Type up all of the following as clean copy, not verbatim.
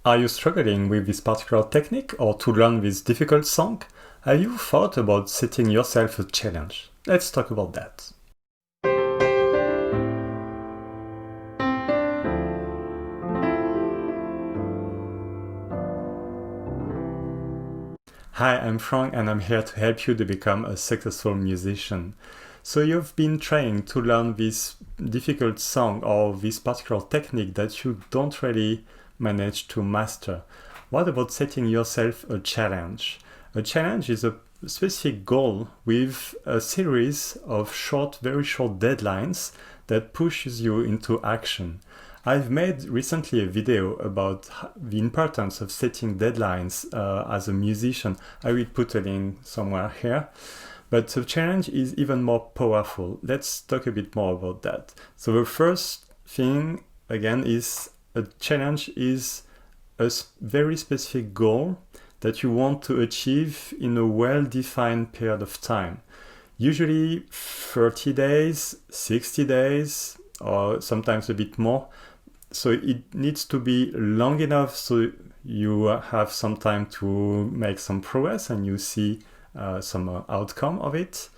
Are you struggling with this particular technique or to learn this difficult song? Have you thought about setting yourself a challenge? Let's talk about that. Hi, I'm Frank and I'm here to help you to become a successful musician. So you've been trying to learn this difficult song or this particular technique that you don't really manage to master. What about setting yourself a challenge? A challenge is a specific goal with a series of very short deadlines that pushes you into action. I've made recently a video about the importance of setting deadlines as a musician. I will put a link somewhere here. But the challenge is even more powerful. Let's talk a bit more about that. So the first thing, again, is a challenge is a very specific goal that you want to achieve in a well-defined period of time. Usually 30 days, 60 days, or sometimes a bit more. So it needs to be long enough so you have some time to make some progress and you see some outcome of it,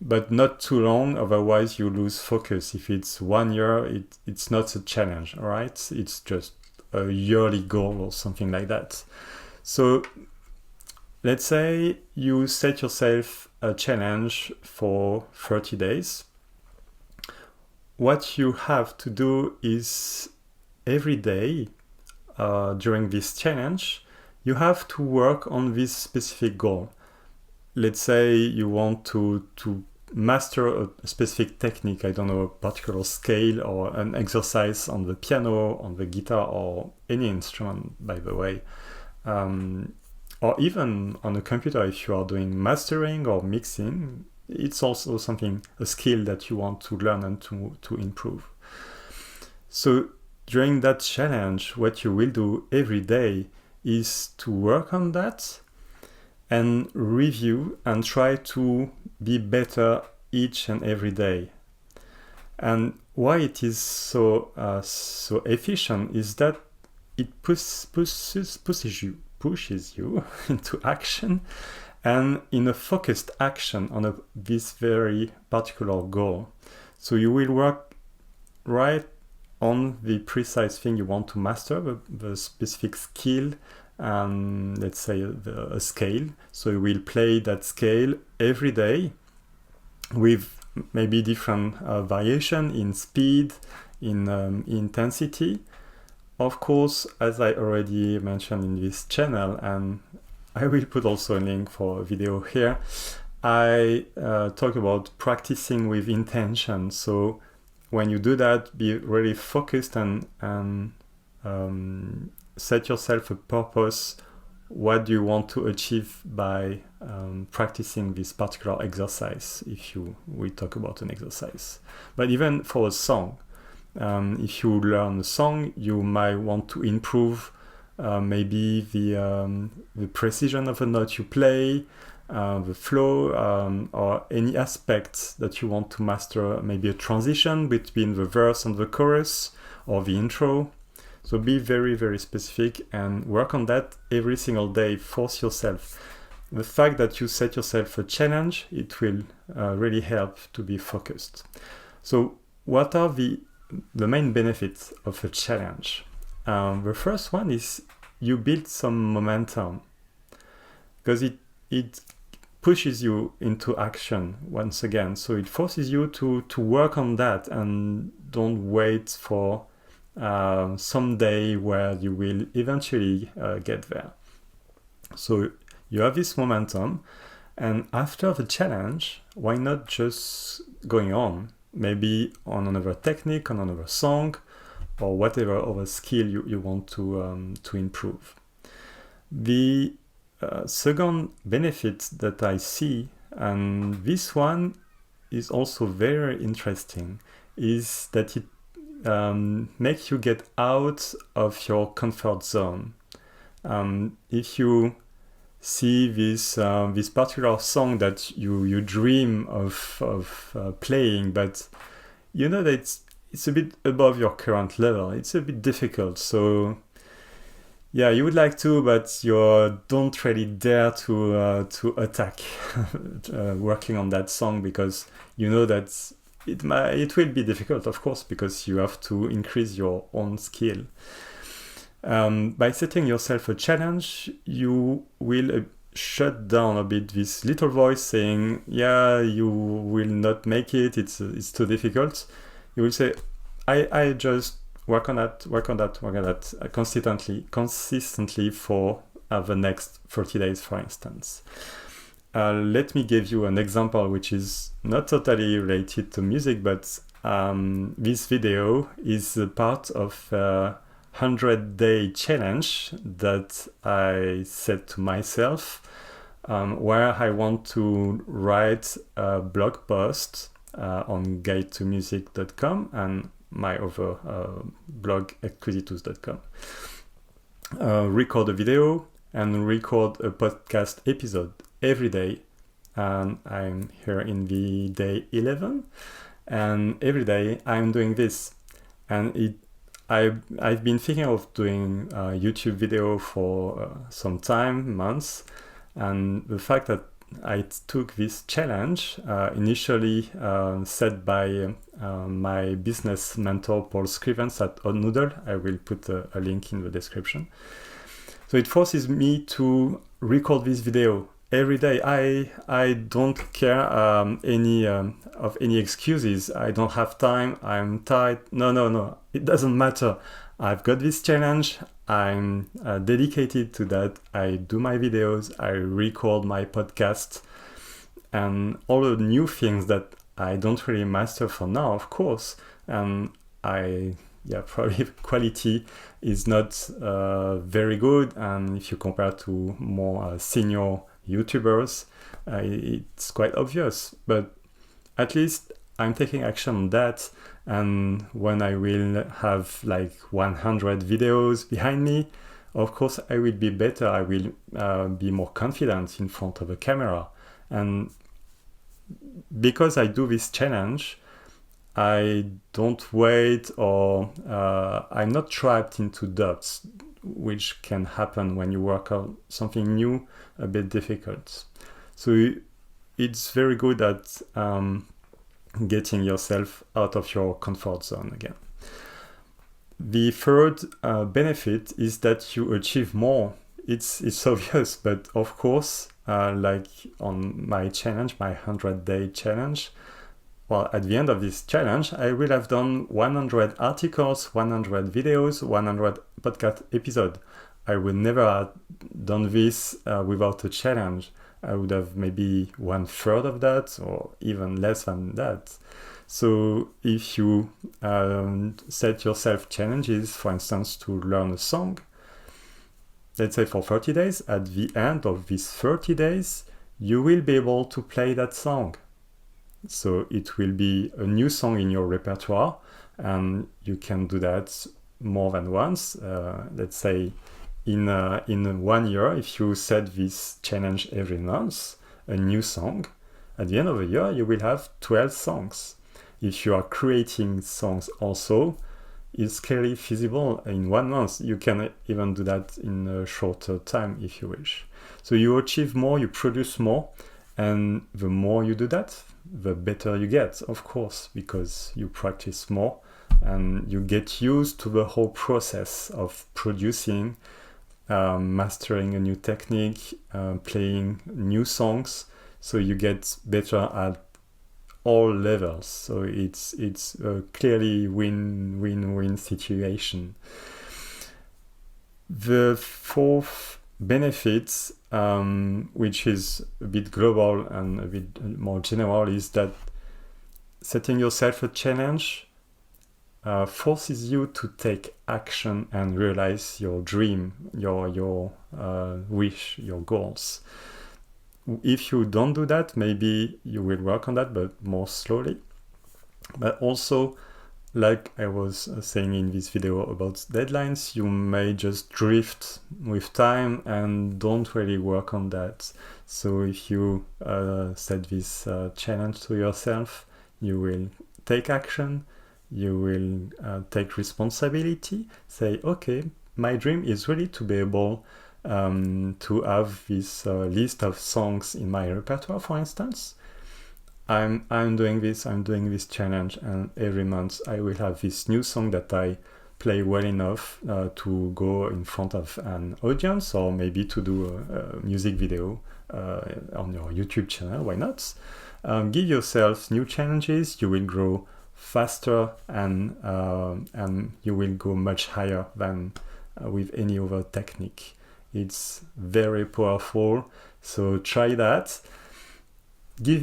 but not too long, otherwise you lose focus. If it's 1 year, it's not a challenge, all right? It's just a yearly goal or something like that. So let's say you set yourself a challenge for 30 days. What you have to do is every day during this challenge, you have to work on this specific goal. Let's say you want to master a specific technique, I don't know, a particular scale or an exercise on the piano, on the guitar, or any instrument, by the way. Or even on a computer if you are doing mastering or mixing. It's also a skill that you want to learn and to improve. So during that challenge, what you will do every day is to work on that and review and try to be better each and every day. And why it is so efficient is that it pushes you into action and in a focused action on this very particular goal. So you will work right on the precise thing you want to master, the specific skill, let's say a scale. So you will play that scale every day with maybe different variation in speed, in intensity. Of course, as I already mentioned in this channel, and I will put also a link for a video here, I talk about practicing with intention. So when you do that, be really focused and set yourself a purpose. What do you want to achieve by practicing this particular exercise, if we talk about an exercise. But even for a song, if you learn a song, you might want to improve maybe the precision of a note you play, the flow, or any aspect that you want to master, maybe a transition between the verse and the chorus or the intro. So be very, very specific and work on that every single day. Force yourself. The fact that you set yourself a challenge, it will really help to be focused. So what are the main benefits of a challenge? The first one is you build some momentum because it pushes you into action once again. So it forces you to work on that and don't wait for some day where you will eventually get there. So you have this momentum, and after the challenge, why not just going on? Maybe on another technique, on another song, or whatever other skill you want to improve. The second benefit that I see, and this one is also very interesting, is that it makes you get out of your comfort zone. If you see this particular song that you dream of playing, but you know that it's a bit above your current level, it's a bit difficult, so Yeah, you would like to, but you don't really dare to attack working on that song, because you know that it will be difficult, of course, because you have to increase your own skill. By setting yourself a challenge, you will shut down a bit this little voice saying, "Yeah, you will not make it. It's too difficult." You will say, "I just work on that, work on that, work on that consistently for the next 30 days, for instance." Let me give you an example which is not totally related to music, but this video is a part of a 100-day challenge that I set to myself, where I want to write a blog post on Guide2Music.com and my other blog Exquisitus.com. Record a video and record a podcast episode every day. And I'm here in the day 11, and every day I'm doing this. And I've been thinking of doing a YouTube video for some time, months, and the fact that I took this challenge, initially set by my business mentor Paul Scrivens at Odd Noodle. I will put a link in the description. So it forces me to record this video every day. I don't care of any excuses. I don't have time. I'm tired. No. It doesn't matter. I've got this challenge. I'm dedicated to that. I do my videos. I record my podcast, and all the new things that I don't really master for now, of course. And probably quality is not very good. And if you compare to more senior YouTubers, it's quite obvious. But at least I'm taking action on that. And when I will have like 100 videos behind me, of course I will be better. I will be more confident in front of a camera. And because I do this challenge, I don't wait, or I'm not trapped into doubts, which can happen when you work on something new, a bit difficult. So it's very good at getting yourself out of your comfort zone again. The third benefit is that you achieve more. It's obvious, but of course, like on my challenge, my 100-day challenge, well, at the end of this challenge, I will have done 100 articles, 100 videos, 100 podcast episodes. I would never have done this without a challenge. I would have maybe 1/3 of that, or even less than that. So if you set yourself challenges, for instance, to learn a song, let's say for 30 days, at the end of these 30 days, you will be able to play that song. So it will be a new song in your repertoire, and you can do that more than once. Let's say in 1 year, if you set this challenge every month, a new song, at the end of the year, you will have 12 songs. If you are creating songs also, it's clearly feasible in 1 month. You can even do that in a shorter time if you wish. So you achieve more, you produce more, and the more you do that, the better you get, of course, because you practice more and you get used to the whole process of producing, mastering a new technique, playing new songs. So you get better at all levels. So it's a clearly win-win-win situation. The fourth benefit, which is a bit global and a bit more general, is that setting yourself a challenge forces you to take action and realize your dream, your wish, your goals. If you don't do that, maybe you will work on that, but more slowly. But also, like I was saying in this video about deadlines, you may just drift with time and don't really work on that. So if you set this challenge to yourself, you will take action, you will take responsibility, say, okay, my dream is really to be able to have this list of songs in my repertoire, for instance. I'm doing this challenge, and every month I will have this new song that I play well enough to go in front of an audience, or maybe to do a music video on your YouTube channel. Why not? Give yourself new challenges. You will grow faster, and you will go much higher than with any other technique. It's very powerful, so try that. Tell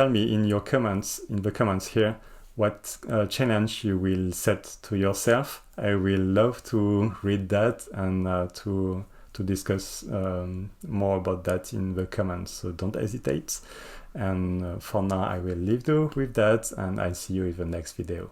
me in the comments here, what challenge you will set to yourself. I will love to read that and to discuss more about that in the comments, so don't hesitate. And for now I will leave you with that, and I'll see you in the next video.